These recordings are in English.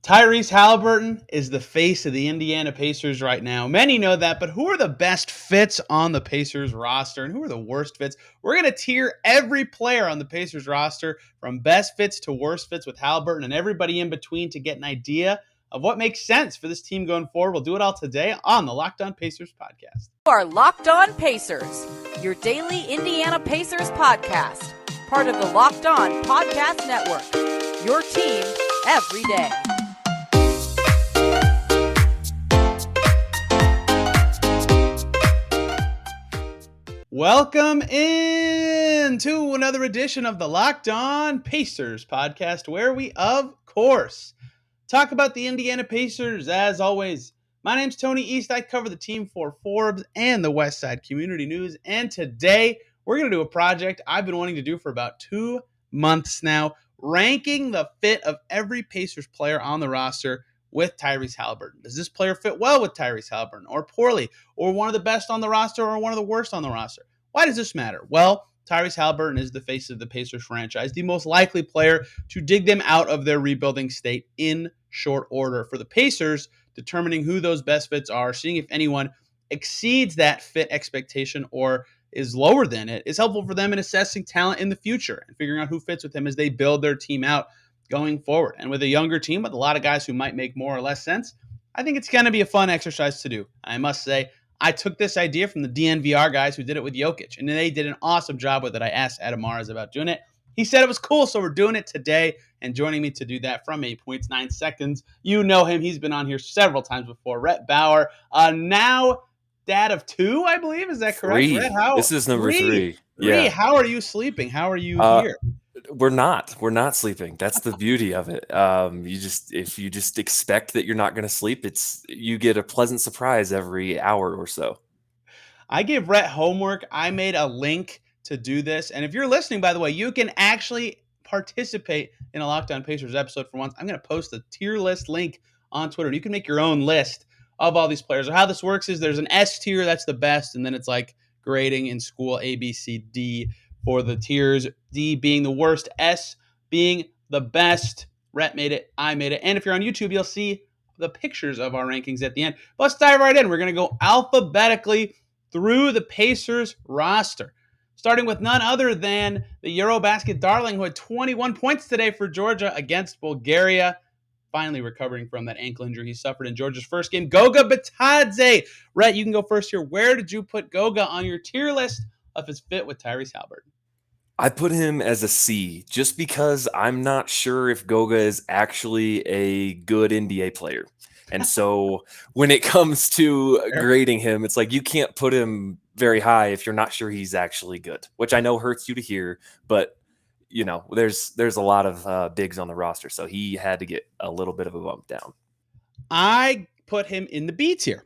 Tyrese Haliburton is the face of the Indiana Pacers right now. Many know that, but who are the best fits on the Pacers roster and who are the worst fits? We're going to tier every player on the Pacers roster from best fits to worst fits with Haliburton and everybody in between to get an idea of what makes sense for this team going forward. We'll do it all today on the Locked On Pacers podcast. You are Locked On Pacers, your daily Indiana Pacers podcast, part of the Locked On Podcast Network, your team every day. Welcome in to another edition of the Locked On Pacers podcast, where we, of course, talk about the Indiana Pacers. As always, my name's Tony East. I cover the team for Forbes and the West Side Community News. And today, we're going to do a project I've been wanting to do for about 2 months now, ranking the fit of every Pacers player on the roster with Tyrese Haliburton. Does this player fit well with Tyrese Haliburton, or poorly, or one of the best on the roster, or one of the worst on the roster? Why does this matter? Well, Tyrese Haliburton is the face of the Pacers franchise, the most likely player to dig them out of their rebuilding state in short order. For the Pacers, determining who those best fits are, seeing if anyone exceeds that fit expectation or is lower than it, is helpful for them in assessing talent in the future and figuring out who fits with them as they build their team out going forward. And with a younger team with a lot of guys who might make more or less sense, I think it's going to be a fun exercise to do. I must say, I took this idea from the DNVR guys who did it with Jokic, and they did an awesome job with it. I asked Adam Mares about doing it. He said it was cool, so we're doing it today. And joining me to do that from 8.9 seconds, you know him. He's been on here several times before. Rhett Bauer, now dad of 2, I believe. Is that correct? Three. Rhett, This is number 3. Yeah. How are you sleeping? How are you here? We're not sleeping. That's the beauty of it. If you just expect that you're not going to sleep, you get a pleasant surprise every hour or so. I gave Rhett homework. I made a link to do this. And if you're listening, by the way, you can actually participate in a Locked On Pacers episode for once. I'm going to post a tier list link on Twitter. You can make your own list of all these players. So how this works is there's an S tier, that's the best, and then it's like grading in school, A, B, C, D for the tiers, D being the worst, S being the best. Rhett made it, I made it. And if you're on YouTube, you'll see the pictures of our rankings at the end. But let's dive right in. We're going to go alphabetically through the Pacers roster, starting with none other than the Eurobasket darling who had 21 points today for Georgia against Bulgaria, finally recovering from that ankle injury he suffered in Georgia's first game. Goga Bitadze. Rhett, you can go first here. Where did you put Goga on your tier list of his fit with Tyrese Halberton? I put him as a C just because I'm not sure if Goga is actually a good NBA player. And so when it comes to grading him, it's like you can't put him very high if you're not sure he's actually good, which I know hurts you to hear, but you know, there's a lot of bigs on the roster, so he had to get a little bit of a bump down. I put him in the B tier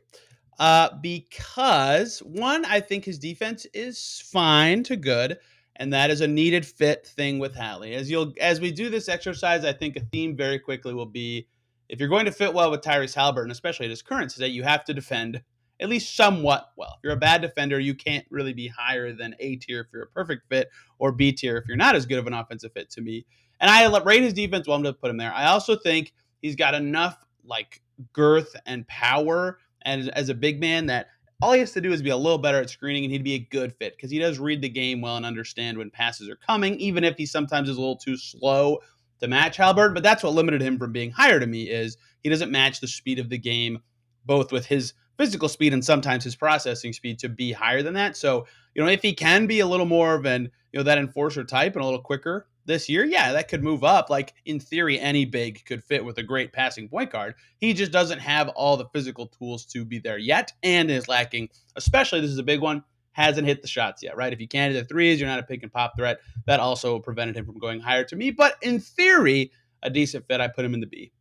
because, one, I think his defense is fine to good, and that is a needed fit thing with Hallie. As we do this exercise, I think a theme very quickly will be, if you're going to fit well with Tyrese Halberton, especially at his current state, you have to defend at least somewhat well. If you're a bad defender, you can't really be higher than A tier if you're a perfect fit, or B tier if you're not as good of an offensive fit to me. And I rate his defense well, I'm going to put him there. I also think he's got enough like girth and power and as a big man that all he has to do is be a little better at screening and he'd be a good fit because he does read the game well and understand when passes are coming, even if he sometimes is a little too slow to match Halberton. But that's what limited him from being higher to me, is he doesn't match the speed of the game, both with his physical speed and sometimes his processing speed, to be higher than that. So, if he can be a little more of an, that enforcer type and a little quicker this year, yeah, that could move up. Like, in theory, any big could fit with a great passing point guard. He just doesn't have all the physical tools to be there yet, and is lacking, especially, this is a big one, hasn't hit the shots yet, right? If you can't hit the threes, you're not a pick and pop threat. That also prevented him from going higher to me. But in theory, a decent fit. I put him in the B.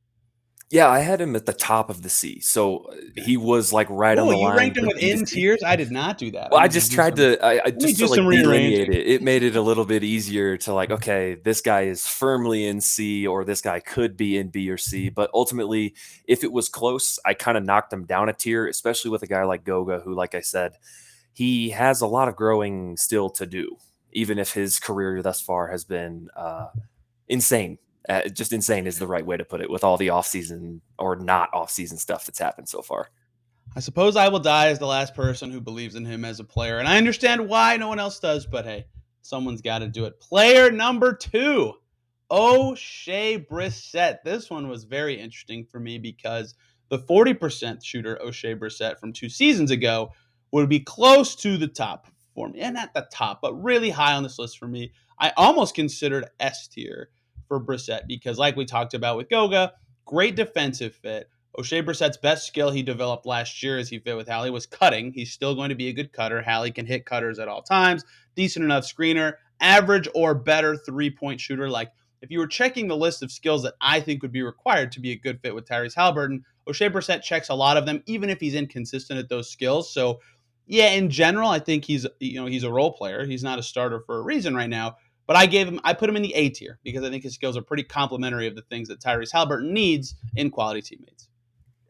Yeah, I had him at the top of the C, so he was like right on the line. You ranked him within tiers? I did not do that. Well, I just tried to delineate it. It made it a little bit easier to like, okay, this guy is firmly in C, or this guy could be in B or C. But ultimately, if it was close, I kind of knocked him down a tier, especially with a guy like Goga, who, like I said, he has a lot of growing still to do, even if his career thus far has been insane. Just insane is the right way to put it with all the offseason or not offseason stuff that's happened so far. I suppose I will die as the last person who believes in him as a player. And I understand why no one else does, but hey, someone's got to do it. Player number 2, O'Shea Brissett. This one was very interesting for me because the 40% shooter O'Shea Brissett from 2 seasons ago would be close to the top for me. And not the top, but really high on this list for me. I almost considered S tier for Brissett because like we talked about with Goga, great defensive fit. O'Shea Brissett's best skill he developed last year as he fit with Hallie was cutting. He's still going to be a good cutter. Hallie can hit cutters at all times. Decent enough screener. Average or better three-point shooter. Like, if you were checking the list of skills that I think would be required to be a good fit with Tyrese Halberton, O'Shea Brissett checks a lot of them, even if he's inconsistent at those skills. So, yeah, in general, I think he's a role player. He's not a starter for a reason right now. But I put him in the A tier because I think his skills are pretty complementary of the things that Tyrese Halberton needs in quality teammates.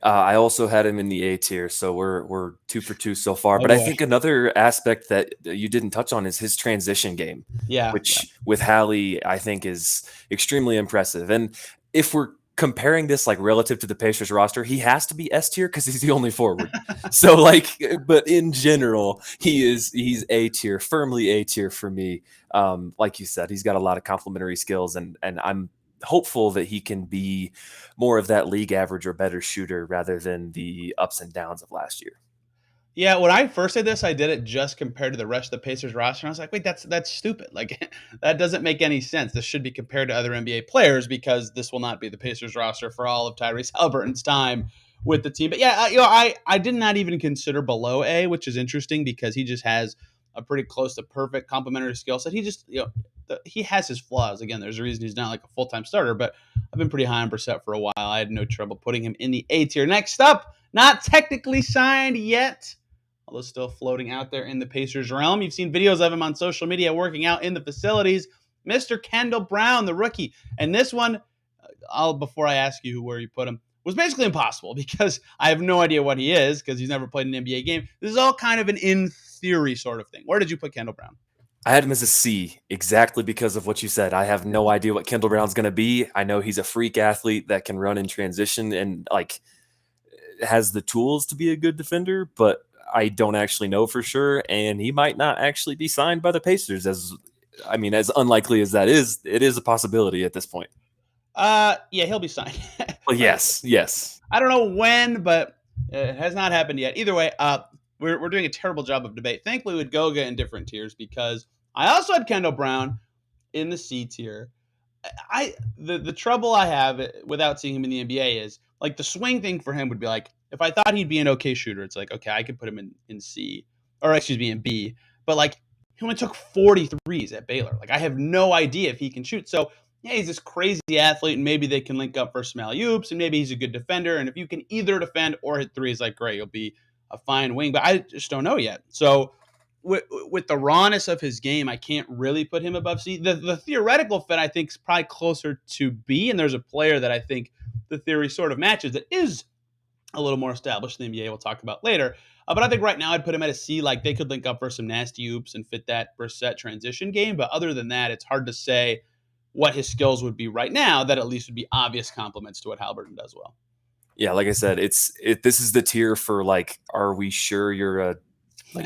I also had him in the A tier, so we're 2 for 2 so far. But boy. I think another aspect that you didn't touch on is his transition game, which with Hallie I think is extremely impressive. And if we're comparing this like relative to the Pacers roster, he has to be S tier because he's the only forward. So like, but in general, he's A tier, firmly A tier for me. Like you said, he's got a lot of complementary skills, and I'm hopeful that he can be more of that league average or better shooter rather than the ups and downs of last year. Yeah, when I first did this, I did it just compared to the rest of the Pacers roster. And I was like, wait, that's stupid. Like, that doesn't make any sense. This should be compared to other NBA players because this will not be the Pacers roster for all of Tyrese Halberton's time with the team. But yeah, I did not even consider below A, which is interesting because he just has a pretty close to perfect complementary skill set. He just, he has his flaws. Again, there's a reason he's not like a full-time starter, but I've been pretty high on Brissett for a while. I had no trouble putting him in the A tier. Next up, not technically signed yet, although still floating out there in the Pacers realm. You've seen videos of him on social media working out in the facilities. Mr. Kendall Brown, the rookie. And this one, before I ask you where you put him, was basically impossible because I have no idea what he is because he's never played an NBA game. This is all kind of an in theory sort of thing. Where did you put Kendall Brown? I had him as a C exactly because of what you said. I have no idea what Kendall Brown's going to be. I know he's a freak athlete that can run in transition and like has the tools to be a good defender, but I don't actually know for sure. And he might not actually be signed by the Pacers as unlikely as that is, it is a possibility at this point. Yeah, he'll be signed. Well, yes. I don't know when, but it has not happened yet. Either way, we're doing a terrible job of debate. Thankfully, with Goga in different tiers because I also had Kendall Brown in the C tier. The trouble I have without seeing him in the NBA is like the swing thing for him would be like if I thought he'd be an okay shooter, it's like okay, I could put him in C or excuse me in B, but like he only took 43s at Baylor. Like I have no idea if he can shoot. So yeah, he's this crazy athlete, and maybe they can link up for some alley-oops, and maybe he's a good defender. And if you can either defend or hit threes, like great, you'll be a fine wing. But I just don't know yet. So with the rawness of his game, I can't really put him above C. The theoretical fit, I think, is probably closer to B. And there's a player that I think the theory sort of matches that is a little more established in the NBA. We'll talk about later. But I think right now I'd put him at a C. Like they could link up for some nasty oops and fit that Brissett transition game. But other than that, it's hard to say what his skills would be right now that at least would be obvious compliments to what Halberton does well. Yeah, like I said, this is the tier for like, are we sure you're a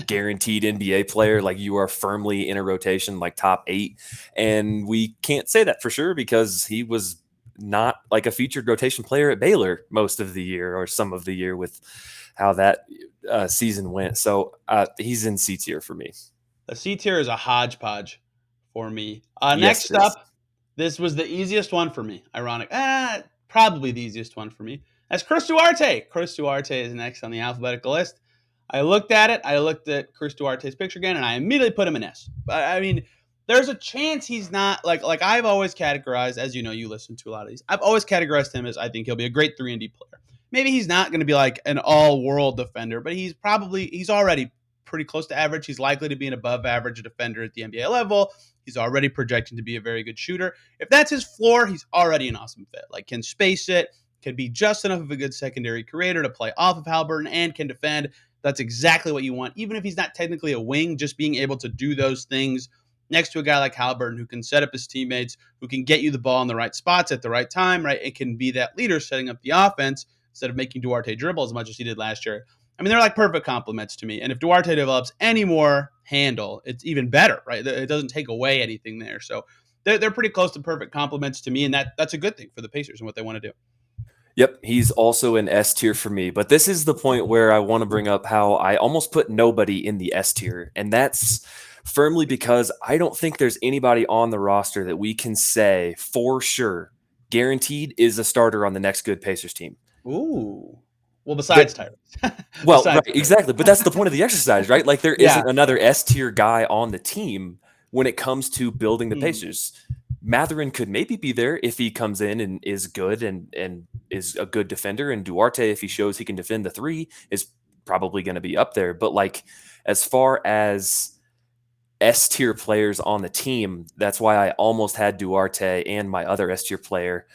guaranteed NBA player? Like you are firmly in a rotation, like top 8. And we can't say that for sure because he was not like a featured rotation player at Baylor most of the year or some of the year with how that season went. So he's in C tier for me. The C tier is a hodgepodge for me. Next up, this was the easiest one for me. Ironic. Probably the easiest one for me. That's Chris Duarte. Chris Duarte is next on the alphabetical list. I looked at it. I looked at Chris Duarte's picture again, and I immediately put him in S. But I mean, there's a chance he's not like I've always categorized, as you know, you listen to a lot of these. I've always categorized him as I think he'll be a great 3-and-D player. Maybe he's not going to be like an all-world defender, but he's already pretty close to average. He's likely to be an above-average defender at the NBA level. He's already projecting to be a very good shooter. If that's his floor, he's already an awesome fit. Like can space it, can be just enough of a good secondary creator to play off of Halberton, and can defend. That's exactly what you want. Even if he's not technically a wing, just being able to do those things next to a guy like Halberton who can set up his teammates, who can get you the ball in the right spots at the right time, right? It can be that leader setting up the offense instead of making Duarte dribble as much as he did last year. I mean, they're like perfect complements to me. And if Duarte develops any more handle, it's even better, right? It doesn't take away anything there. So they're pretty close to perfect complements to me, and that's a good thing for the Pacers and what they want to do. Yep, he's also an S tier for me. But this is the point where I want to bring up how I almost put nobody in the S tier. And that's firmly because I don't think there's anybody on the roster that we can say for sure, guaranteed, is a starter on the next good Pacers team. Ooh. Well, besides Tyrese. Well, right, exactly. But that's the point of the exercise, right? Like there Yeah. isn't another S tier guy on the team when it comes to building the Pacers. Mathurin could maybe be there if he comes in and is good and is a good defender. And Duarte, if he shows he can defend the three, is probably going to be up there. But like as far as S tier players on the team, that's why I almost had Duarte and my other S tier player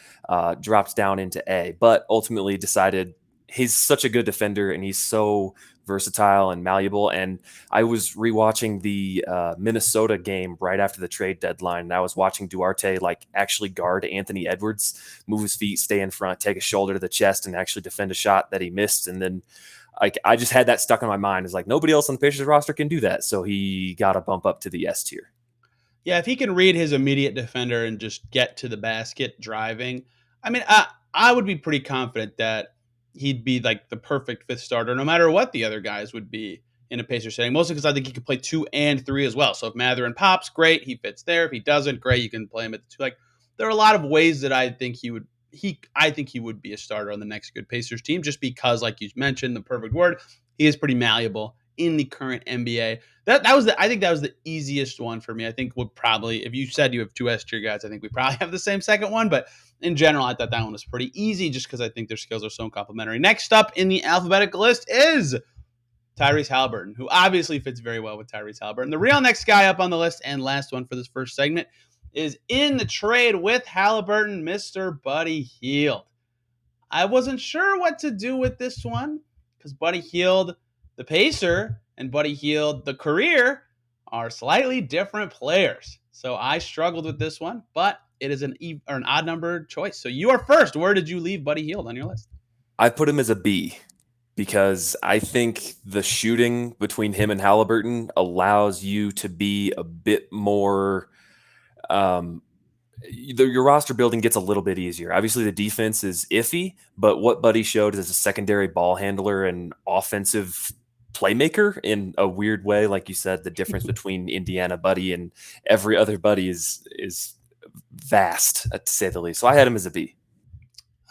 dropped down into A, but ultimately decided he's such a good defender and he's so versatile and malleable. And I was rewatching the Minnesota game right after the trade deadline, and I was watching Duarte like actually guard Anthony Edwards, move his feet, stay in front, take a shoulder to the chest, and actually defend a shot that he missed. And then like I just had that stuck in my mind. It's like nobody else on the Pacers roster can do that, so he got a bump up to the S tier. Yeah, if he can read his immediate defender and just get to the basket driving, I mean, I would be pretty confident that he'd be like the perfect fifth starter, no matter what the other guys would be in a Pacer setting. Mostly because I think he could play 2 and 3 as well. So if Mathurin pops, great, he fits there. If he doesn't, great, you can play him at the 2. Like there are a lot of ways that I think he would. I think he would be a starter on the next good Pacers team, just because, like you mentioned, the perfect word, he is pretty malleable in the current NBA. I think that was the easiest one for me. I think would probably, if you said you have 2 S tier guys, I think we probably have the same second one. But in general, I thought that one was pretty easy just because I think their skills are so complementary. Next up in the alphabetical list is Tyrese Halberton, who obviously fits very well with Tyrese Halberton. The real next guy up on the list and last one for this first segment is in the trade with Haliburton, Mr. Buddy Hield. I wasn't sure what to do with this one because Buddy Hield, the Pacer, and Buddy Hield, the career, are slightly different players. So I struggled with this one, but it is an odd number choice. So you are first. Where did you leave Buddy Hield on your list? I put him as a B because I think the shooting between him and Haliburton allows you to be a bit more your roster building gets a little bit easier. Obviously, the defense is iffy, but what Buddy showed as a secondary ball handler and offensive playmaker in a weird way, like you said, the difference between Indiana Buddy and every other Buddy is vast, to say the least. So I had him as a B.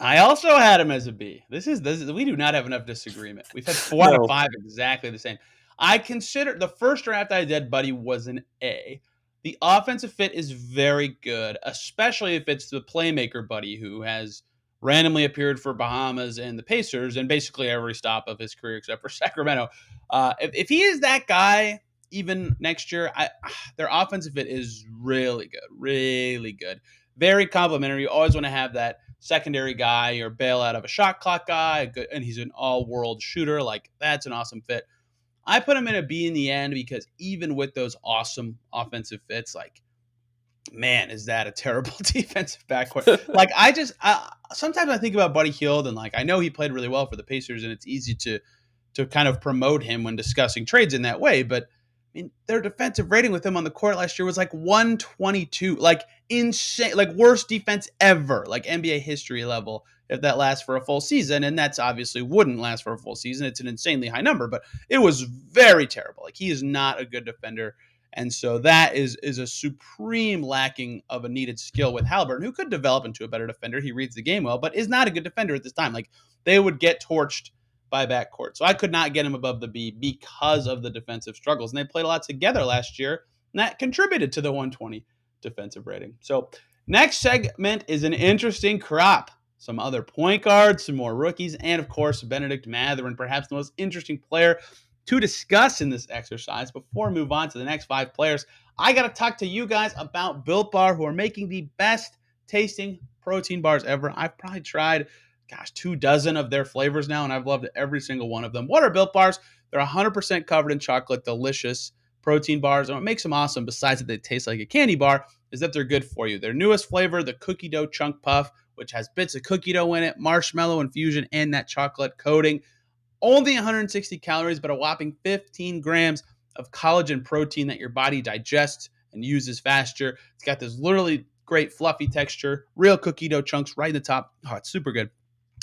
I also had him as a B. This is we do not have enough disagreement. We've had 4 out of 5 exactly the same. I consider the first draft I did, Buddy, was an A. The offensive fit is very good, especially if it's the playmaker Buddy who has randomly appeared for Bahamas and the Pacers and basically every stop of his career except for Sacramento. If he is that guy, even next year, their offensive fit is really good, really good. Very complimentary. You always want to have that secondary guy or bail out of a shot clock guy, and he's an all-world shooter. Like, that's an awesome fit. I put him in a B in the end because even with those awesome offensive fits, like, man, is that a terrible defensive backcourt. Like, sometimes I think about Buddy Hield, and like I know he played really well for the Pacers, and it's easy to kind of promote him when discussing trades in that way. But I mean, their defensive rating with him on the court last year was like 122, like insane, like worst defense ever, like NBA history level. If that lasts for a full season, and that's obviously wouldn't last for a full season, it's an insanely high number, but it was very terrible. Like, he is not a good defender. And so that is a supreme lacking of a needed skill with Halberton, who could develop into a better defender. He reads the game well, but is not a good defender at this time. Like, they would get torched by backcourt. So I could not get him above the B because of the defensive struggles. And they played a lot together last year, and that contributed to the 120 defensive rating. So next segment is an interesting crop. Some other point guards, some more rookies, and of course, Benedict Mathurin, perhaps the most interesting player to discuss in this exercise. Before we move on to the next 5 players, I got to talk to you guys about Built Bar, who are making the best tasting protein bars ever. I've probably tried, 24 of their flavors now, and I've loved every single one of them. What are Built Bars? They're 100% covered in chocolate, delicious, protein bars. And what makes them awesome, besides that they taste like a candy bar, is that they're good for you. Their newest flavor, the cookie dough chunk puff, which has bits of cookie dough in it, marshmallow infusion, and that chocolate coating. Only 160 calories, but a whopping 15 grams of collagen protein that your body digests and uses faster. It's got this literally great fluffy texture, real cookie dough chunks right in the top. Oh, it's super good.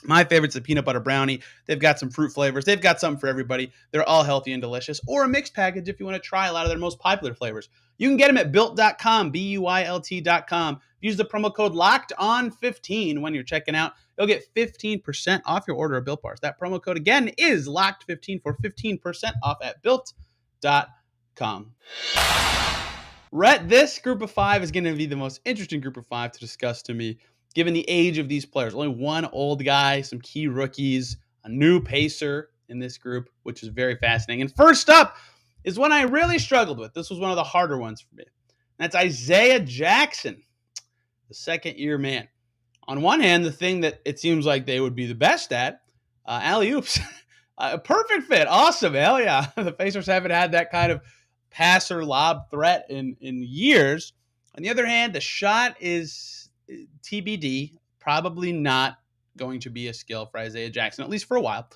My favorite's the peanut butter brownie. They've got some fruit flavors. They've got something for everybody. They're all healthy and delicious. Or a mixed package if you want to try a lot of their most popular flavors. You can get them at built.com, BUILT.com. Use the promo code LOCKEDON15 when you're checking out. You'll get 15% off your order of Built Bars. That promo code, again, is LOCKED15 for 15% off at built.com. Rhett, this group of five is going to be the most interesting group of five to discuss to me, given the age of these players. Only one old guy, some key rookies, a new pacer in this group, which is very fascinating. And first up is one I really struggled with. This was one of the harder ones for me. That's Isaiah Jackson, the second-year man. On one hand, the thing that it seems like they would be the best at, alley-oops. A perfect fit. Awesome. Hell yeah. The Pacers haven't had that kind of passer lob threat in years. On the other hand, the shot is TBD, probably not going to be a skill for Isaiah Jackson, at least for a while.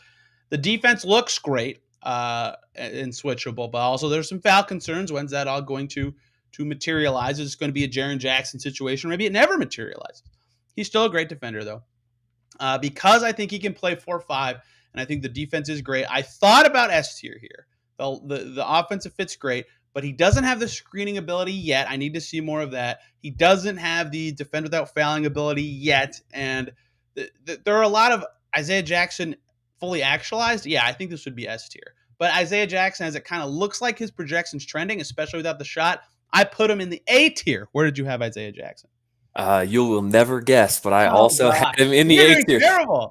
The defense looks great and switchable, but also there's some foul concerns. When's that all going to materialize? Is it going to be a Jaren Jackson situation? Maybe it never materializes. He's still a great defender, though. Because I think he can play 4-5, and I think the defense is great. I thought about S tier here. The offensive fit's great, but he doesn't have the screening ability yet. I need to see more of that. He doesn't have the defend without fouling ability yet, and there are a lot of Isaiah Jackson fully actualized. Yeah, I think this would be S tier. But Isaiah Jackson, as it kind of looks like his projection's trending, especially without the shot, I put him in the A tier. Where did you have Isaiah Jackson? You will never guess, but I also had him in the A tier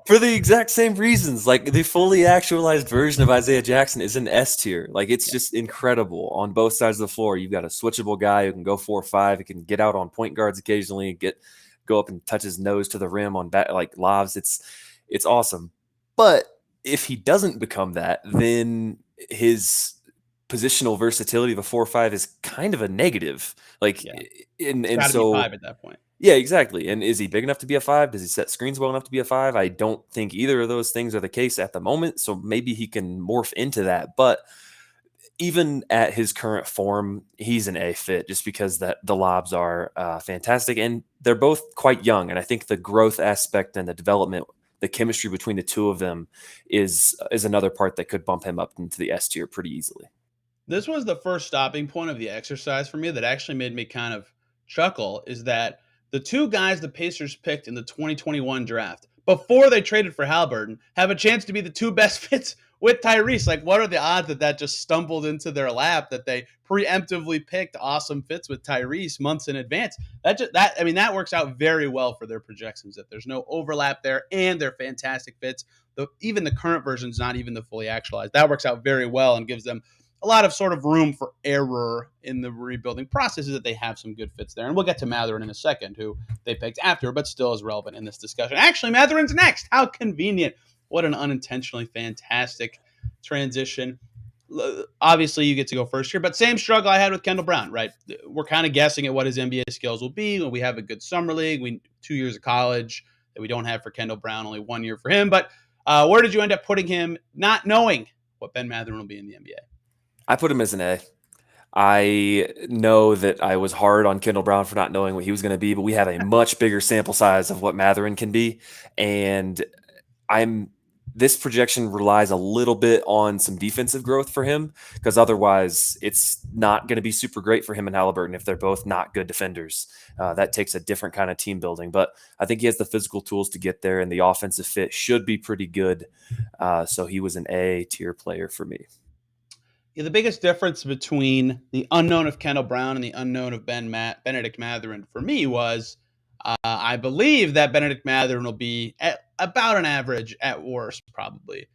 for the exact same reasons. Like, the fully actualized version of Isaiah Jackson is an S tier. Like, it's just incredible on both sides of the floor. You've got a switchable guy who can go 4-5. He can get out on point guards occasionally, go up and touch his nose to the rim on lobs. It's awesome. But if he doesn't become that, then his positional versatility of a 4-5 is kind of a negative. Like, yeah. and so 5 at that point. Yeah, exactly. And is he big enough to be a 5? Does he set screens well enough to be a 5? I don't think either of those things are the case at the moment. So maybe he can morph into that. But even at his current form, he's an A fit just because the lobs are fantastic. And they're both quite young. And I think the growth aspect and the development, the chemistry between the two of them is another part that could bump him up into the S tier pretty easily. This was the first stopping point of the exercise for me that actually made me kind of chuckle, is that the two guys the Pacers picked in the 2021 draft before they traded for Halberton have a chance to be the two best fits with Tyrese. Like, what are the odds that just stumbled into their lap, that they preemptively picked awesome fits with Tyrese months in advance? That works out very well for their projections, that there's no overlap there and they're fantastic fits. Even the current version is not even the fully actualized. That works out very well and gives them a lot of sort of room for error in the rebuilding process, is that they have some good fits there. And we'll get to Mathurin in a second, who they picked after, but still is relevant in this discussion. Actually, Mathurin's next. How convenient. What an unintentionally fantastic transition. Obviously, you get to go first here, but same struggle I had with Kendall Brown, right? We're kind of guessing at what his NBA skills will be when we have a good summer league, 2 years of college that we don't have for Kendall Brown, only 1 year for him. But where did you end up putting him, not knowing what Ben Mathurin will be in the NBA? I put him as an A. I know that I was hard on Kendall Brown for not knowing what he was going to be, but we have a much bigger sample size of what Mathurin can be. And this projection relies a little bit on some defensive growth for him, because otherwise it's not going to be super great for him and Haliburton if they're both not good defenders. That takes a different kind of team building, but I think he has the physical tools to get there, and the offensive fit should be pretty good. So he was an A tier player for me. Yeah, the biggest difference between the unknown of Kendall Brown and the unknown of Benedict Mathurin for me was I believe that Benedict Mathurin will be at about an average, at worst, probably,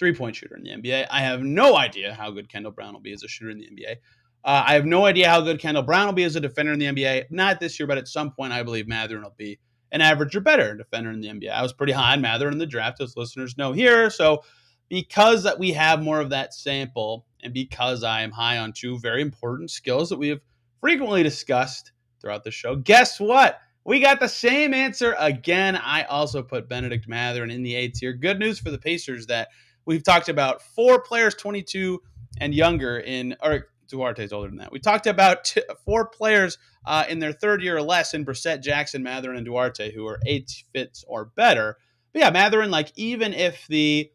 3-point shooter in the NBA. I have no idea how good Kendall Brown will be as a shooter in the NBA. I have no idea how good Kendall Brown will be as a defender in the NBA. Not this year, but at some point I believe Mathurin will be an average or better defender in the NBA. I was pretty high on Mathurin in the draft, as listeners know here, so because that we have more of that sample, and because I am high on two very important skills that we have frequently discussed throughout the show, guess what? We got the same answer again. I also put Benedict Mathurin in the A tier. Good news for the Pacers that we've talked about 4 players 22 and younger or Duarte's older than that. We talked about 4 players in their third year or less in Brissett, Jackson, Mathurin, and Duarte who are 8 fits or better. But yeah, Mathurin, like even if the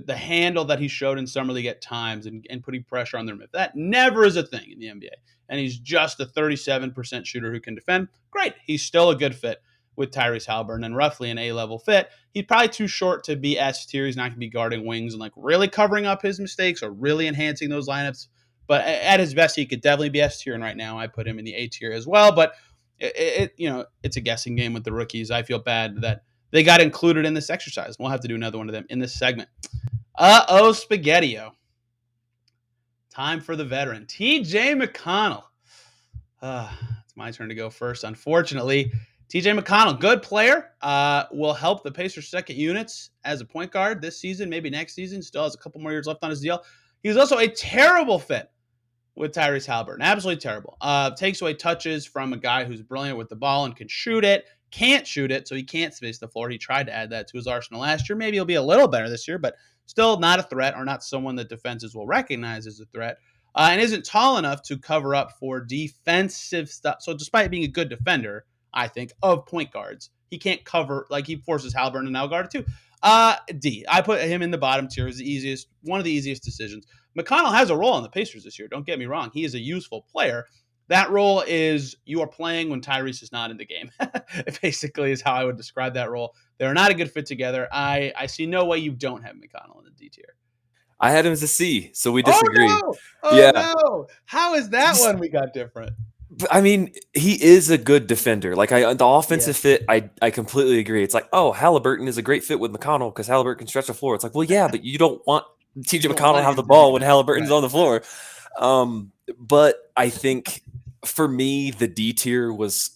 handle that he showed in summer league at times and putting pressure on their rim, that never is a thing in the NBA. And he's just a 37% shooter who can defend. Great. He's still a good fit with Tyrese Halberton and roughly an A-level fit. He's probably too short to be S tier. He's not going to be guarding wings and like really covering up his mistakes or really enhancing those lineups. But at his best, he could definitely be S tier. And right now I put him in the A tier as well. But it's a guessing game with the rookies. I feel bad that they got included in this exercise. We'll have to do another one of them in this segment. Spaghetti-O. Time for the veteran, TJ McConnell. It's my turn to go first. Unfortunately, TJ McConnell, good player, will help the Pacers' second units as a point guard this season, maybe next season. Still has a couple more years left on his deal. He's also a terrible fit with Tyrese Halberton. Absolutely terrible. Takes away touches from a guy who's brilliant with the ball and can shoot it. Can't shoot it, so he can't space the floor. He tried to add that to his arsenal last year. Maybe he'll be a little better this year, but still not a threat or not someone that defenses will recognize as a threat. And isn't tall enough to cover up for defensive stuff. So despite being a good defender, I think, of point guards, he can't cover, like he forces Halberton to now guard too. D. I put him in the bottom tier as one of the easiest decisions. McConnell has a role on the Pacers this year. Don't get me wrong. He is a useful player. That role is you are playing when Tyrese is not in the game. It basically is how I would describe that role. They're not a good fit together. I see no way you don't have McConnell in the D tier. I had him as a C, so we disagree. Oh no! How is that one we got different? I mean, he is a good defender. Like the offensive fit, I completely agree. It's like, oh, Haliburton is a great fit with McConnell because Haliburton can stretch the floor. It's like, well, yeah, but you don't want TJ McConnell to have the ball when Haliburton's on the floor. But I think for me, the D tier was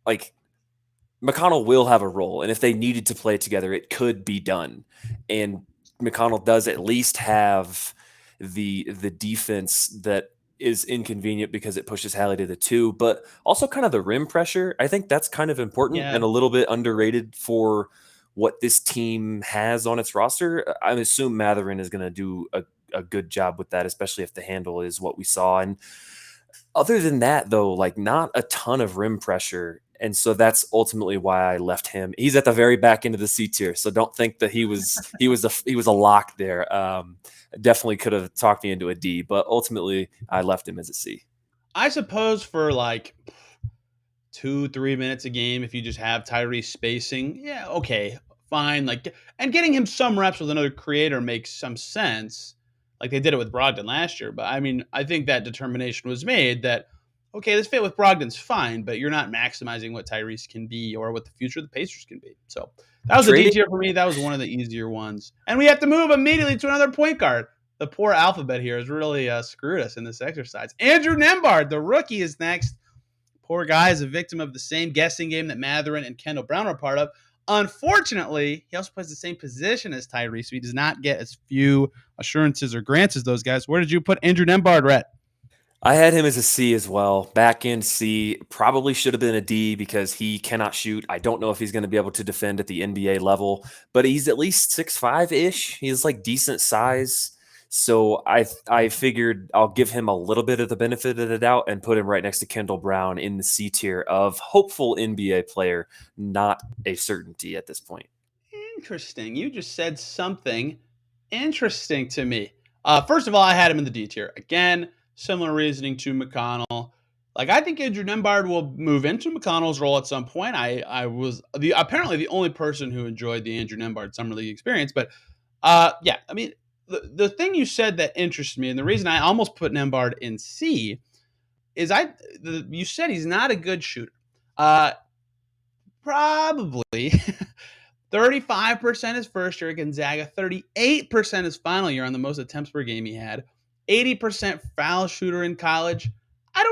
like McConnell will have a role, and if they needed to play together, it could be done. And McConnell does at least have the defense that is inconvenient because it pushes Hallie to the 2, but also kind of the rim pressure. I think that's kind of important and a little bit underrated for what this team has on its roster. I assume Mathurin is going to do a good job with that, especially if the handle is what we saw. And other than that, though, like not a ton of rim pressure. And so that's ultimately why I left him. He's at the very back end of the C tier, so don't think that he was a lock there. Definitely could have talked me into a D, but ultimately I left him as a C. I suppose for like 2-3 minutes a game, if you just have Tyrese spacing, yeah, okay, fine. Like, and getting him some reps with another creator makes some sense. Like they did it with Brogdon last year, but I mean, I think that determination was made that okay, this fit with Brogdon's fine, but you're not maximizing what Tyrese can be or what the future of the Pacers can be. So that was a D tier for me. That was one of the easier ones. And we have to move immediately to another point guard. The poor alphabet here has really screwed us in this exercise. Andrew Nimbard, the rookie, is next. Poor guy is a victim of the same guessing game that Mathurin and Kendall Brown are part of. Unfortunately, he also plays the same position as Tyrese, so he does not get as few assurances or grants as those guys. Where did you put Andrew Nimbard, Rhett? I had him as a C as well. Back end C. Probably should have been a D because he cannot shoot. I don't know if he's going to be able to defend at the NBA level, but he's at least 6'5"-ish. He's like decent size. So I figured I'll give him a little bit of the benefit of the doubt and put him right next to Kendall Brown in the C tier of hopeful NBA player, not a certainty at this point. Interesting. You just said something interesting to me. First of all, I had him in the D tier. Again, similar reasoning to McConnell. Like, I think Andrew Nimbard will move into McConnell's role at some point. I was apparently the only person who enjoyed the Andrew Nimbard Summer League experience. But, yeah, I mean, the thing you said that interests me, and the reason I almost put Nimbard in C, is you said he's not a good shooter. Probably 35% his first year at Gonzaga, 38% his final year on the most attempts per game he had, 80% foul shooter in college. I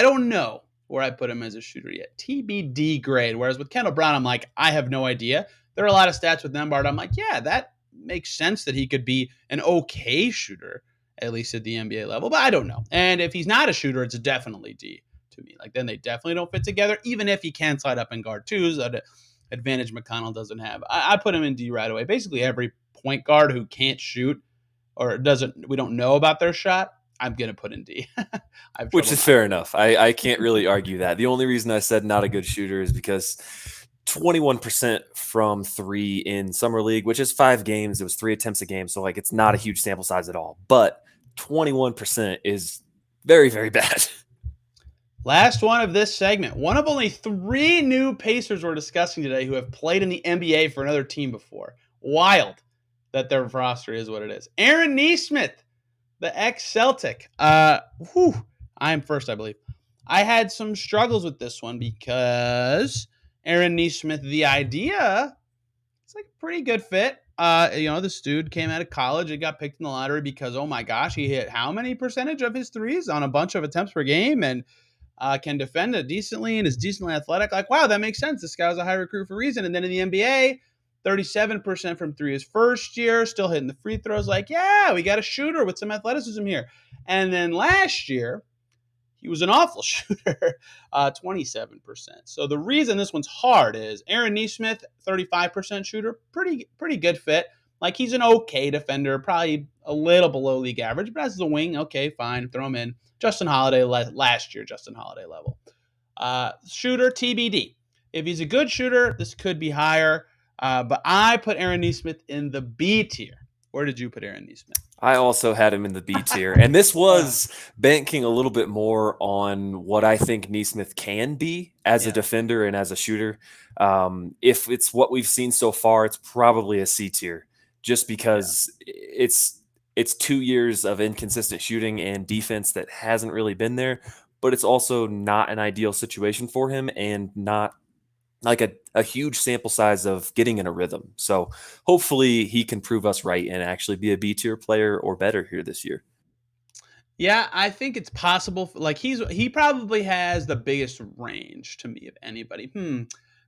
don't know where I put him as a shooter yet. TBD grade. Whereas with Kendall Brown, I'm like, I have no idea. There are a lot of stats with Nimbard. I'm like, yeah, that makes sense that he could be an okay shooter, at least at the NBA level, but I don't know. And if he's not a shooter, it's definitely D to me. Like, then they definitely don't fit together, even if he can slide up and guard twos, that advantage Mcconnell doesn't have. I put him in D right away. Basically, every point guard who can't shoot or we don't know about their shot, I'm going to put in D. Which is fair enough. I can't really argue that. The only reason I said not a good shooter is because 21% from three in summer league, which is 5 games. It was 3 attempts a game. So like, it's not a huge sample size at all, but 21% is very, very bad. Last one of this segment. One of only 3 new Pacers we're discussing today who have played in the NBA for another team before. Wild that their roster is what it is. Aaron Nesmith, the ex-Celtic. I am first, I believe. I had some struggles with this one because Aaron Nesmith, the idea, it's like a pretty good fit. This dude came out of college and got picked in the lottery because, oh my gosh, he hit how many percentage of his threes on a bunch of attempts per game and can defend it decently and is decently athletic. Like, wow, that makes sense. This guy was a high recruit for a reason. And then in the NBA, 37% from three his first year, still hitting the free throws. Like, yeah, we got a shooter with some athleticism here. And then last year, he was an awful shooter, 27%. So the reason this one's hard is Aaron Nesmith, 35% shooter, pretty good fit. Like, he's an okay defender, probably a little below league average, but as the wing, okay, fine, throw him in. Justin Holiday last year, Justin Holiday level. Shooter, TBD. If he's a good shooter, this could be higher. But I put Aaron Nesmith in the B tier. Where did you put Aaron Nesmith? I also had him in the B tier. And this was banking a little bit more on what I think Nesmith can be as a defender and as a shooter. If it's what we've seen so far, it's probably a C tier just because it's 2 years of inconsistent shooting and defense that hasn't really been there, but it's also not an ideal situation for him and not like a huge sample size of getting in a rhythm. So hopefully he can prove us right and actually be a B tier player or better here this year. Yeah, I think it's possible. Like, he probably has the biggest range to me of anybody.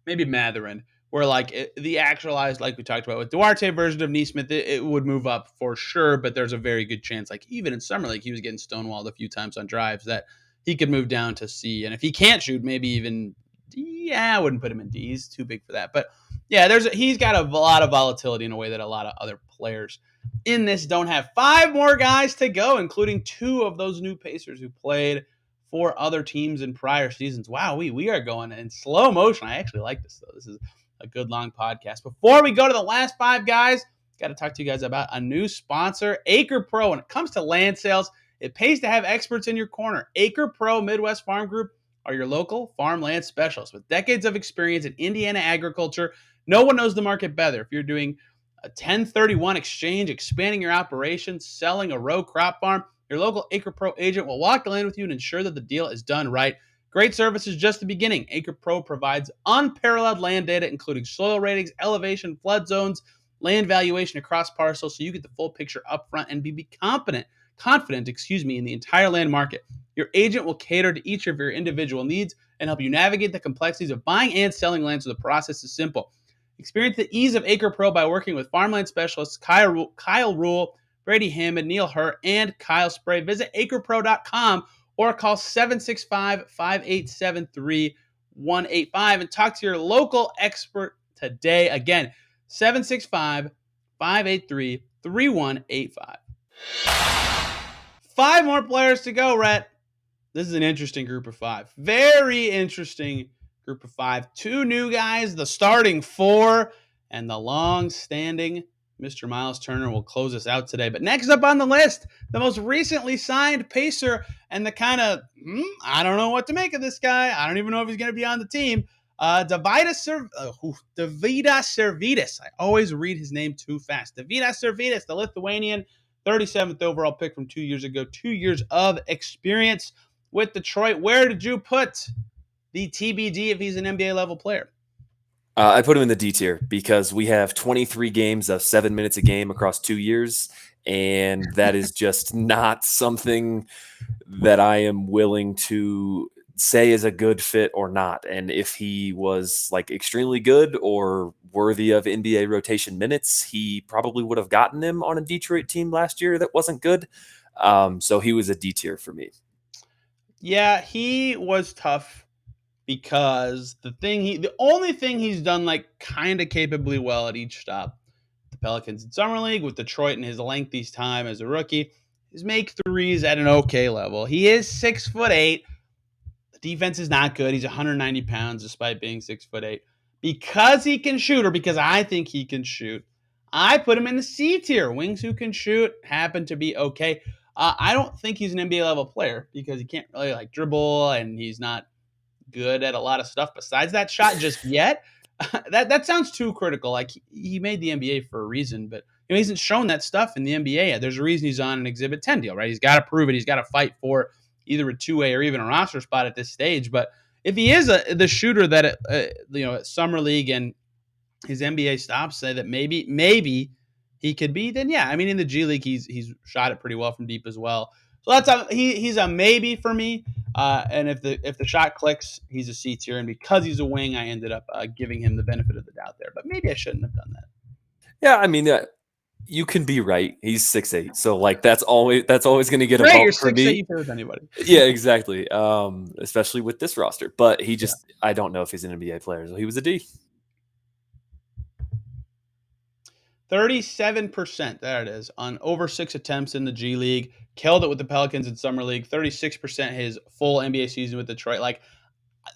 Maybe Mathurin, where like the actualized, like we talked about with Duarte version of Nesmith, it would move up for sure. But there's a very good chance, like even in summer league, he was getting stonewalled a few times on drives, that he could move down to C. And if he can't shoot, maybe even D. I wouldn't put him in D. He's too big for that. But yeah, he's got a lot of volatility in a way that a lot of other players in this don't have. 5 more guys to go, including 2 of those new Pacers who played for other teams in prior seasons. Wow, we are going in slow motion. I actually like this, though. This is a good long podcast. Before we go to the last 5 guys, got to talk to you guys about a new sponsor, Acre Pro. When it comes to land sales, it pays to have experts in your corner. Acre Pro Midwest Farm Group are your local farmland specialists with decades of experience in Indiana agriculture. No one knows the market better. If you're doing a 1031 exchange, expanding your operation, selling a row crop farm, your local Acre Pro agent will walk the land with you and ensure that the deal is done right. Great service is just the beginning. Acre Pro provides unparalleled land data, including soil ratings, elevation, flood zones, land valuation across parcels, so you get the full picture up front and be confident, in the entire land market. Your agent will cater to each of your individual needs and help you navigate the complexities of buying and selling land so the process is simple. Experience the ease of Acre Pro by working with farmland specialists Kyle Rule, Brady Hammond, Neil Hurt, and Kyle Spray. Visit acrepro.com or call 765-587-3185 and talk to your local expert today. Again, 765-583-3185. 5 more players to go, Rhett. This is an interesting group of 5. Very interesting group of 5. 2 new guys, the starting 4, and the long-standing Mr. Miles Turner will close us out today. But next up on the list, the most recently signed Pacer and the kind of, I don't know what to make of this guy. I don't even know if he's going to be on the team. Davidas Servitas. I always read his name too fast. Davidas Servitas, the Lithuanian, 37th overall pick from 2 years ago. 2 years of experience with Detroit. Where did you put the TBD if he's an NBA level player? I put him in the D tier because we have 23 games of 7 minutes a game across 2 years, and that is just not something that I am willing to say is a good fit or not. And if he was like extremely good or worthy of NBA rotation minutes, he probably would have gotten them on a Detroit team last year that wasn't good. So he was a D tier for me. Yeah, he was tough because the only thing he's done like kind of capably well at each stop, the Pelicans in summer league with Detroit in his lengthy time as a rookie, is make threes at an okay level. He is 6'8". The defense is not good. He's 190 pounds despite being 6'8". Because he can shoot, or because I think he can shoot, I put him in the C tier. Wings who can shoot happen to be okay. I don't think he's an NBA level player because he can't really like dribble and he's not good at a lot of stuff besides that shot just yet. That sounds too critical. Like he made the NBA for a reason, but he hasn't shown that stuff in the NBA yet. There's a reason he's on an Exhibit 10 deal, right? He's got to prove it. He's got to fight for either a 2-way or even a roster spot at this stage. But if he is the shooter that at summer league and his NBA stops say that maybe he could be, then yeah. I mean, in the G League, he's shot it pretty well from deep as well. So he's a maybe for me. And if the shot clicks, he's a C tier. And because he's a wing, I ended up giving him the benefit of the doubt there. But maybe I shouldn't have done that. Yeah, I mean, you can be right. He's 6'8", so like that's always going to get a Great, bump you're for 6'8", me. you play with anybody. Yeah, exactly. Especially with this roster, but he just I don't know if he's an NBA player. So he was a D. 37%, there it is, on over 6 attempts in the G League. Killed it with the Pelicans in Summer League. 36% his full NBA season with Detroit. Like,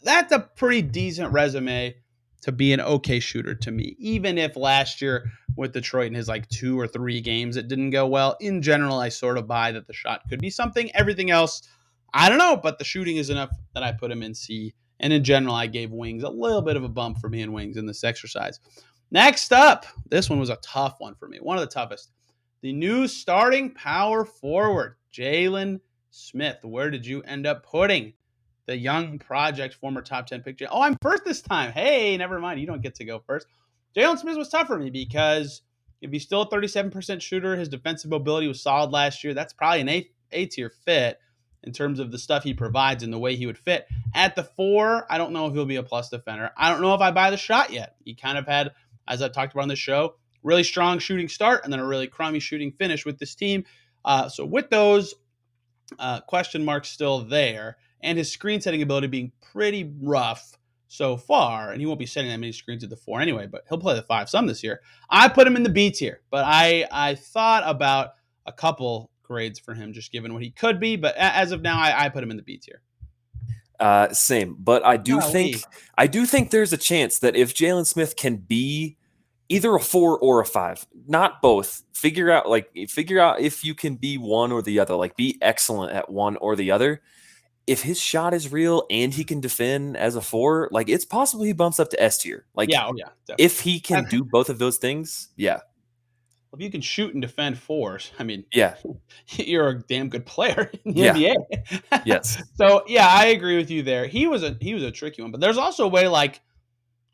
that's a pretty decent resume to be an okay shooter to me. Even if last year with Detroit in his like 2 or 3 games it didn't go well. In general, I sort of buy that the shot could be something. Everything else, I don't know, but the shooting is enough that I put him in C. And in general, I gave Wings a little bit of a bump for me and Wings in this exercise. Next up, this one was a tough one for me. One of the toughest. The new starting power forward, Jalen Smith. Where did you end up putting the young project, former top 10 pick? Oh, I'm first this time. Hey, never mind. You don't get to go first. Jalen Smith was tough for me because if he's still a 37% shooter, his defensive mobility was solid last year. That's probably an A-tier fit in terms of the stuff he provides and the way he would fit. At the 4, I don't know if he'll be a plus defender. I don't know if I buy the shot yet. He kind of had, as I've talked about on the show, really strong shooting start and then a really crummy shooting finish with this team. So with those question marks still there and his screen setting ability being pretty rough so far, and he won't be setting that many screens at the 4 anyway, but he'll play the 5 some this year. I put him in the B tier, but I thought about a couple grades for him just given what he could be, but as of now, I put him in the B tier. Same, but I do think there's a chance that if Jalen Smith can be either a 4 or a 5, not both, figure out if you can be one or the other, like be excellent at one or the other. If his shot is real and he can defend as a 4, like it's possible he bumps up to S tier. Like, definitely. if he can do both of those things, yeah. If you can shoot and defend 4s, I mean, yeah, you're a damn good player in the NBA. Yes. So yeah, I agree with you there. He was a tricky one, but there's also a way like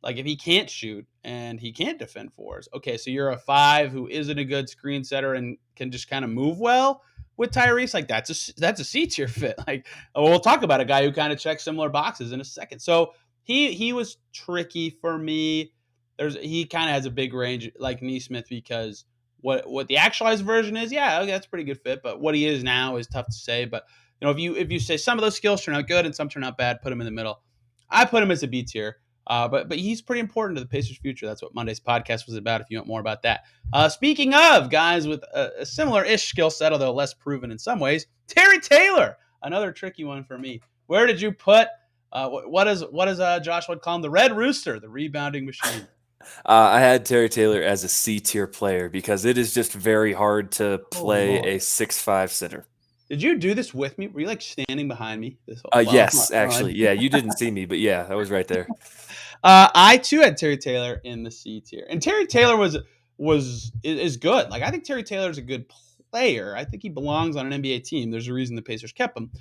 if he can't shoot and he can't defend 4s. Okay, so you're a 5 who isn't a good screen setter and can just kind of move well with Tyrese. Like that's a C tier fit. Like we'll talk about a guy who kind of checks similar boxes in a second. So he was tricky for me. He kind of has a big range like Nesmith because what the actualized version is, yeah, okay, that's a pretty good fit. But what he is now is tough to say. But if you say some of those skills turn out good and some turn out bad, put him in the middle. I put him as a B tier. But he's pretty important to the Pacers' future. That's what Monday's podcast was about. If you want more about that. Speaking of guys with a similar-ish skill set, although less proven in some ways, Terry Taylor, another tricky one for me. Where did you put? What does Josh would call him? The Red Rooster, the rebounding machine. I had Terry Taylor as a C tier player because it is just very hard to play a 6'5" center. Did you do this with me? Were you like standing behind me? This whole yes, actually. Yeah, you didn't see me, but yeah, I was right there. I too had Terry Taylor in the C tier, and Terry Taylor is good. Like I think Terry Taylor is a good player. I think he belongs on an NBA team. There's a reason the Pacers kept him.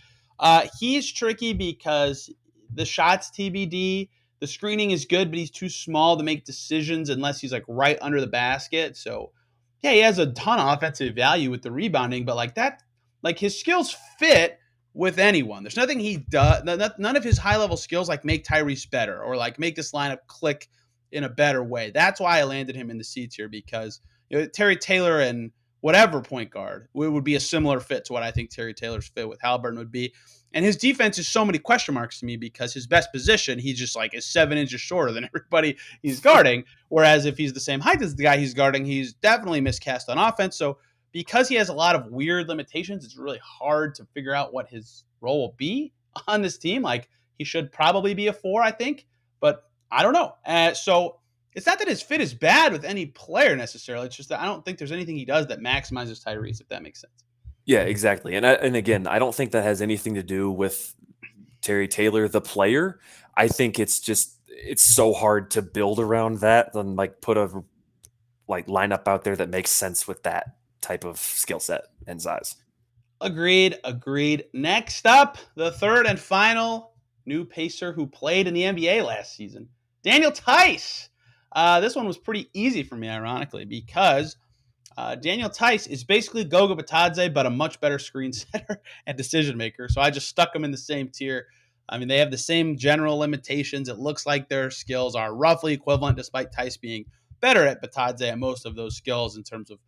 He's tricky because the shots TBD. The screening is good, but he's too small to make decisions unless he's like right under the basket. So yeah, he has a ton of offensive value with the rebounding, but like his skills fit with anyone. There's nothing he does. None of his high level skills like make Tyrese better or like make this lineup click in a better way. That's why I landed him in the C tier, because Terry Taylor and whatever point guard would be a similar fit to what I think Terry Taylor's fit with Halberton would be. And his defense is so many question marks to me because his best position, he's just like is 7 inches shorter than everybody he's guarding. Whereas if he's the same height as the guy he's guarding, he's definitely miscast on offense. So because he has a lot of weird limitations, it's really hard to figure out what his role will be on this team. Like he should probably be a 4, I think, but I don't know. So it's not that his fit is bad with any player necessarily. It's just that I don't think there's anything he does that maximizes Tyrese, if that makes sense. Yeah, exactly. And again, I don't think that has anything to do with Terry Taylor, the player. I think it's so hard to build around that and like put a like lineup out there that makes sense with that type of skill set and size. Agreed. Next up, the third and final new Pacer who played in the NBA last season, Daniel Theis. This one was pretty easy for me, ironically, because Daniel Theis is basically Goga Bitadze, but a much better screen setter and decision maker. So I just stuck them in the same tier. I mean, they have the same general limitations. It looks like their skills are roughly equivalent, despite Theis being better at Bitadze at most of those skills in terms of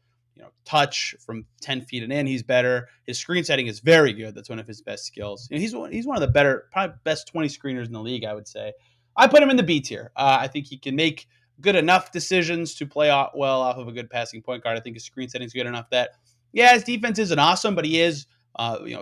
touch from 10 feet and in. He's better. His screen setting is very good. That's one of his best skills. He's one of the better, probably best 20 screeners in the league, I would say. I put him in the B tier. I think he can make good enough decisions to play well off of a good passing point guard. I think his screen setting is good enough that, yeah, his defense isn't awesome, but he is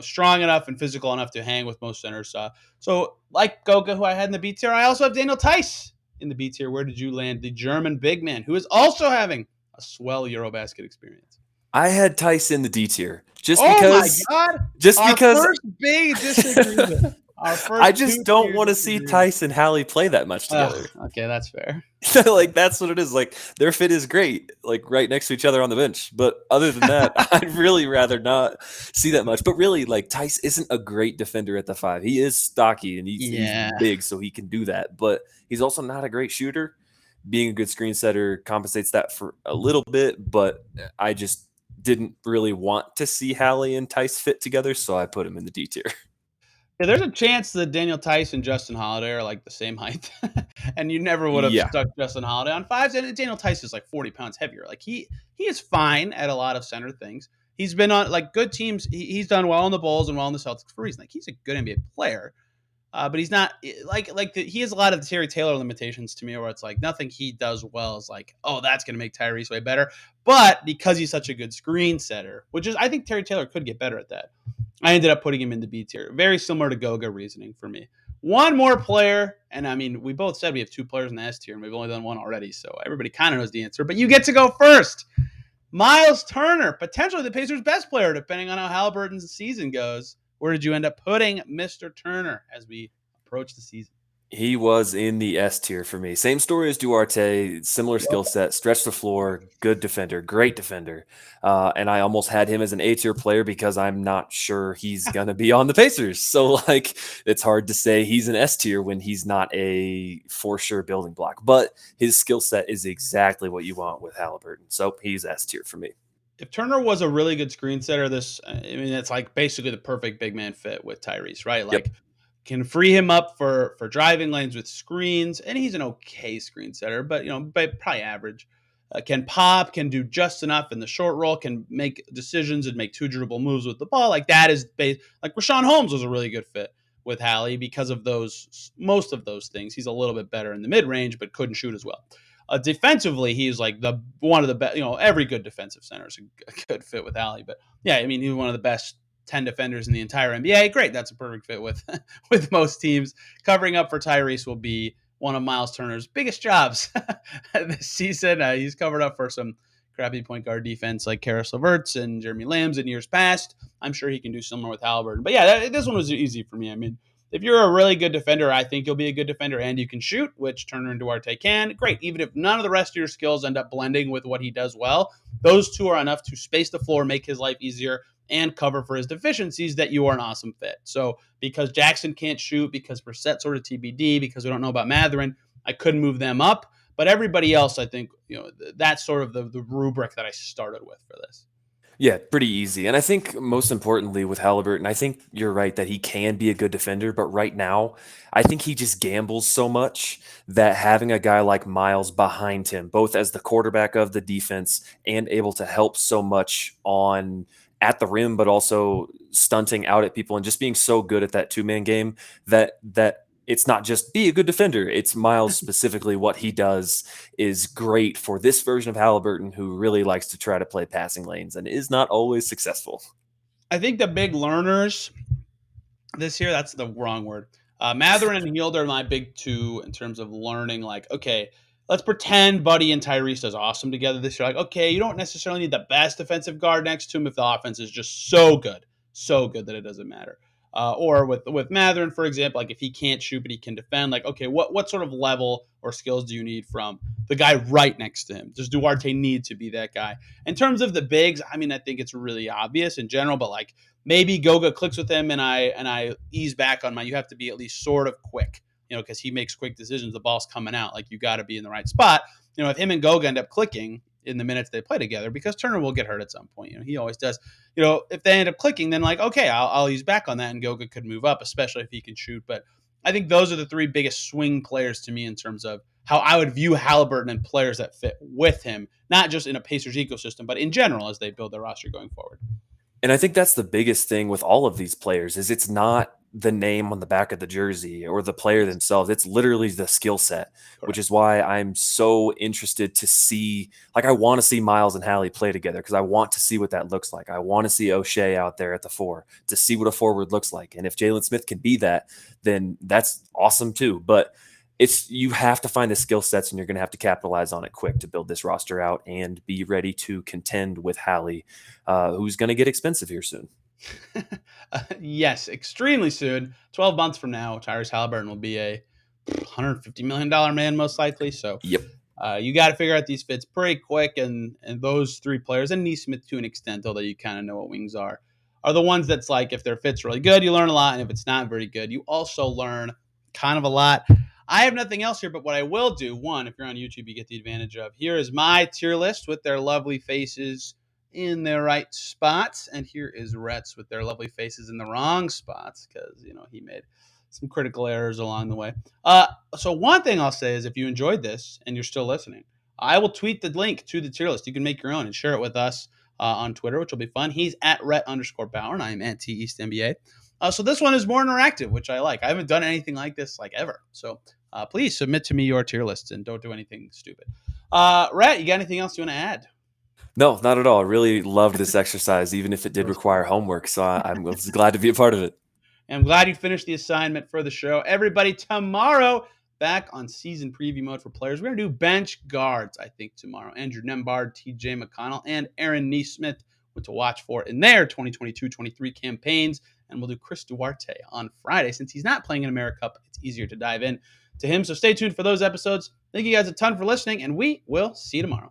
strong enough and physical enough to hang with most centers. So like Goga, who I had in the B tier, I also have Daniel Theis in the B tier. Where did you land? The German big man, who is also having a swell Eurobasket experience. I had Theis in the D tier Just because first big disagreement. I just don't want to see Theis and Hallie play that much together. Okay, that's fair. Like that's what it is. Like their fit is great, like right next to each other on the bench. But other than that, I'd really rather not see that much. But really, like Theis isn't a great defender at the 5. He is stocky and he's big, so he can do that. But he's also not a great shooter. Being a good screen setter compensates that for a little bit, but I just didn't really want to see Hallie and Theis fit together, so I put him in the D tier. Yeah, there's a chance that Daniel Theis and Justin Holiday are like the same height, and you never would have stuck Justin Holiday on 5s. And Daniel Theis is like 40 pounds heavier. Like he is fine at a lot of center things. He's been on like good teams. He's done well in the Bulls and well in the Celtics for a reason. Like he's a good NBA player. But he's not he has a lot of the Terry Taylor limitations to me, where it's like nothing he does well is like, oh, that's going to make Tyrese way better. But because he's such a good screen setter, which is, I think Terry Taylor could get better at that, I ended up putting him in the B tier. Very similar to Goga reasoning for me. One more player, and I mean, we both said we have 2 players in the S tier, and we've only done one already, so everybody kind of knows the answer. But you get to go first. Miles Turner, potentially the Pacers' best player, depending on how Haliburton's season goes. Where did you end up putting Mr. Turner as we approach the season? He was in the S tier for me. Same story as Duarte, similar skill set, stretch the floor, good defender, great defender. And I almost had him as an A tier player because I'm not sure he's going to be on the Pacers. So like, it's hard to say he's an S tier when he's not a for sure building block, but his skill set is exactly what you want with Haliburton. So he's S tier for me. If Turner was a really good screen setter, it's like basically the perfect big man fit with Tyrese, right? Like can free him up for driving lanes with screens, and he's an okay screen setter, but probably average. Can pop, can do just enough in the short roll, can make decisions and make 2 dribble moves with the ball. Like that is like Rashawn Holmes was a really good fit with Hallie because of most of those things. He's a little bit better in the mid range, but couldn't shoot as well. Defensively, he's like one of the best. Every good defensive center is a good fit with Hallie. But yeah, I mean, he's one of the best 10 defenders in the entire NBA. Great, that's a perfect fit with most teams. Covering up for Tyrese will be one of Miles Turner's biggest jobs this season. He's covered up for some crappy point guard defense like Karis LeVert's and Jeremy Lamb's in years past. I'm sure he can do similar with Haliburton. But yeah, this one was easy for me. I mean, if you're a really good defender, I think you'll be a good defender and you can shoot, which Turner and Duarte can. Great. Even if none of the rest of your skills end up blending with what he does well, those 2 are enough to space the floor, make his life easier, and cover for his deficiencies, that you are an awesome fit. So because Jackson can't shoot, because Brissett sort of TBD, because we don't know about Mathurin, I couldn't move them up. But everybody else, I think, that's sort of the rubric that I started with for this. Yeah, pretty easy. And I think most importantly with Halliburton, I think you're right that he can be a good defender, but right now, I think he just gambles so much that having a guy like Miles behind him, both as the quarterback of the defense and able to help so much on at the rim, but also stunting out at people and just being so good at that two-man game that it's not just be a good defender. It's Miles specifically what he does is great for this version of Halliburton, who really likes to try to play passing lanes and is not always successful. I think the big learners this year, that's the wrong word. Matherin and Hield are my big two in terms of learning. Like, okay, let's pretend Buddy and Tyrese does awesome together this year. Like, okay, you don't necessarily need the best defensive guard next to him if the offense is just so good that it doesn't matter. Or with Matherin, for example, like if he can't shoot but he can defend, like okay, what sort of level or skills do you need from the guy right next to him? Does Duarte need to be that guy? In terms of the bigs, I mean, I think it's really obvious in general, but like maybe Goga clicks with him and I ease back on my. You have to be at least sort of quick, because he makes quick decisions. The ball's coming out, like you got to be in the right spot. If him and Goga end up clicking in the minutes they play together, because Turner will get hurt at some point. He always does. If they end up clicking, then like okay, I'll ease back on that, and Goga could move up, especially if he can shoot. But I think those are the three biggest swing players to me in terms of how I would view Haliburton and players that fit with him, not just in a Pacers ecosystem, but in general as they build their roster going forward. And I think that's the biggest thing with all of these players is it's not the name on the back of the jersey or the player themselves. It's literally the skill set, which is why I'm so interested to see, like I want to see Miles and Hallie play together because I want to see what that looks like. I want to see O'Shea out there at the 4 to see what a forward looks like. And if Jalen Smith can be that, then that's awesome too. But you have to find the skill sets and you're going to have to capitalize on it quick to build this roster out and be ready to contend with Hallie, who's going to get expensive here soon. Yes, extremely soon. 12 months from now, Tyrese Haliburton will be a $150 million man, most likely. So, yep. You got to figure out these fits pretty quick. And those three players, and Neesmith to an extent, although you kind of know what wings are the ones that's like if their fit's really good, you learn a lot. And if it's not very good, you also learn kind of a lot. I have nothing else here, but what I will do, one, if you're on YouTube, you get the advantage of. Here is my tier list with their lovely faces in their right spots. And here is Rhett's with their lovely faces in the wrong spots because, he made some critical errors along the way. So one thing I'll say is if you enjoyed this and you're still listening, I will tweet the link to the tier list. You can make your own and share it with us on Twitter, which will be fun. He's at Rhett_Bauer, and I am at TEastNBA. So this one is more interactive, which I like. I haven't done anything like this like ever. So please submit to me your tier lists and don't do anything stupid. Rhett, you got anything else you want to add? No, not at all. I really loved this exercise, even if it did require homework. So I'm glad to be a part of it. And I'm glad you finished the assignment for the show. Everybody, tomorrow, back on season preview mode for players. We're going to do bench guards, I think, tomorrow. Andrew Nimbard, TJ Mcconnell, and Aaron Neesmith to watch for in their 2022-23 campaigns. And we'll do Chris Duarte on Friday. Since he's not playing in AmeriCup, it's easier to dive in to him. So stay tuned for those episodes. Thank you guys a ton for listening, and we will see you tomorrow.